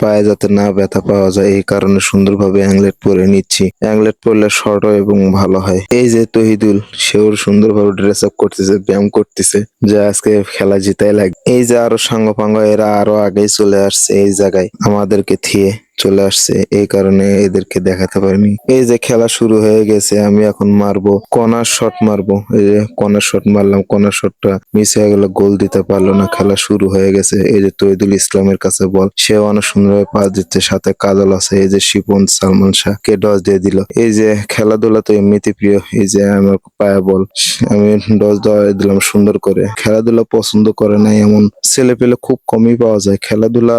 পায়ে যাতে না ব্যথা পাওয়া যায় এই কারণে সুন্দরভাবে অ্যাংলেট পরে নিচ্ছি। অ্যাংলেট পরলে শর্ট হয় এবং ভালো হয়। এই যে তহিদুল, সেও সুন্দরভাবে ড্রেস আপ করতেছে, ব্যায়াম করতেছে, যে আজকে খেলা জিতাই লাগবে। এই যে আরো সাঙ্গ এরা আরো আগেই চলে আসছে এই জায়গায়, আমাদেরকে থিয়ে চলে আসছে, এই কারণে এদেরকে দেখাতে পারিনি। এই যে খেলা শুরু হয়ে গেছে, আমি এখন মারবো কর্নার শট মারবো। এই যে কর্নার শট মারলাম, কর্নার শটটা মিস হয়ে গেল, গোল দিতে পারলো না। খেলা শুরু হয়ে গেছে। এই যে তহিদুল ইসলামের কাছে বল, সেও অনেক সুন্দরভাবে পাস দিচ্ছে, সাথে কাজল আছে। এই যে শিপন সালমান শাহ কে ডস দিয়ে দিল। এই যে খেলাধুলা তো এমনিতে প্রিয়। এই যে আমার পায়া বল, আমি ডস দেওয়া দিলাম সুন্দর করে। খেলাধুলা পছন্দ করে না এমন ছেলে পেলে খুব কমই পাওয়া যায়। খেলাধুলা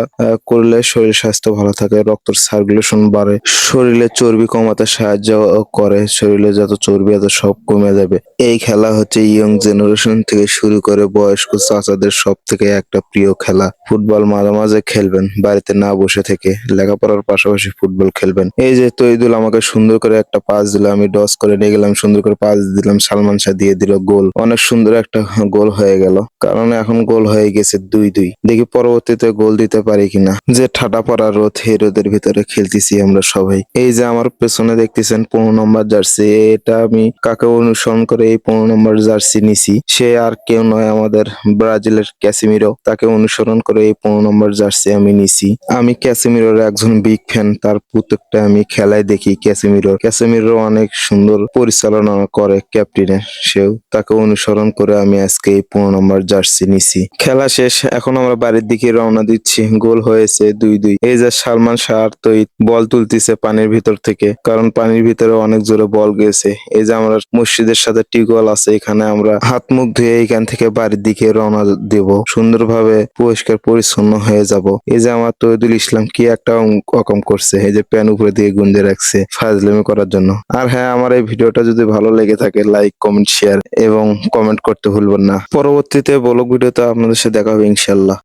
করলে শরীর স্বাস্থ্য ভালো থাকে, রক্তের সার্কুলেশন বাড়ে, শরীরে চর্বি কমাতে সাহায্য করে, শরীরে যত চর্বি আছে সব কমে যাবে। এই খেলা হচ্ছে ইয়ং জেনারেশন থেকে শুরু করে বয়স্ক চাচাদের সব থেকে একটা প্রিয় খেলা। ফুটবল মাঝে মাঝে খেলবেন, বাড়িতে না বসে থেকে লেখাপড়ার পাশাপাশি ফুটবল খেলবেন। এই যে তহিদুল আমাকে সুন্দর করে একটা পাস দিল, আমি ডস করে নিয়ে গেলাম, সুন্দর করে পাস দিলাম, সালমান শাহ দিয়ে দিল গোল। অনেক সুন্দর একটা গোল হয়ে গেল, কারণ এখন গোল হয়ে গেছে 2-2। দেখি পরবর্তীতে গোল দিতে পারি কিনা। যে ঠাডা পড়া রোদ, এই রোদের ভিতরে খেলতেছি আমরা সবাই। এই যে আমার পেছনে দেখতেছেন 15 নম্বর জার্সি, এটা আমি কাকে অনুসরণ করে এই 15 নম্বর জার্সি নিছি, সে আর কেউ নয়, আমাদের ব্রাজিলের ক্যাসিমিরো। তাকে অনুসরণ করে এই 15 নম্বর জার্সি আমি নিছি। আমি ক্যাসিমিরোর একজন বিগ ফ্যান, তার প্রত্যেকটা আমি খেলায় দেখি। ক্যাসিমিরো অনেক সুন্দর পরিচালনা করে ক্যাপ্টেনের, সেও তাকে অনুসরণ করে আমি আজকে এই 15 নম্বর জার্সি নিছি। খেলা শেষ, এখন আমরা বাড়ির দিকে রওনা দিচ্ছি। গোল হয়েছে 2-2। এই যে সালমান শাহ আর তৈদ বল তুলতেছে পানির ভিতর থেকে, কারণ পানির ভিতরে অনেক জোরে বল গেছে। এই যে আমরা মসজিদের সাথে টিউবওয়েল আছে, এখানে আমরা হাত মুখ ধুয়ে এখান থেকে বাড়ির দিকে রওনা দেব, সুন্দরভাবে পরিষ্কার পরিচ্ছন্ন হয়ে যাব। এই যে আমার তহিদুল ইসলাম কি একটা রকম করছে, এই যে প্যান উপরে দিয়ে গুঞ্জে রাখছে ফাজলামি করার জন্য। আর হ্যাঁ, আমার এই ভিডিওটা যদি ভালো লেগে থাকে, লাইক কমেন্ট শেয়ার এবং কমেন্ট করতে ভুলবেন না। পরবর্তীতে ব্লগ ভিডিওতে আপনাদের সাথে দেখা হবে ইনশাল্লাহ।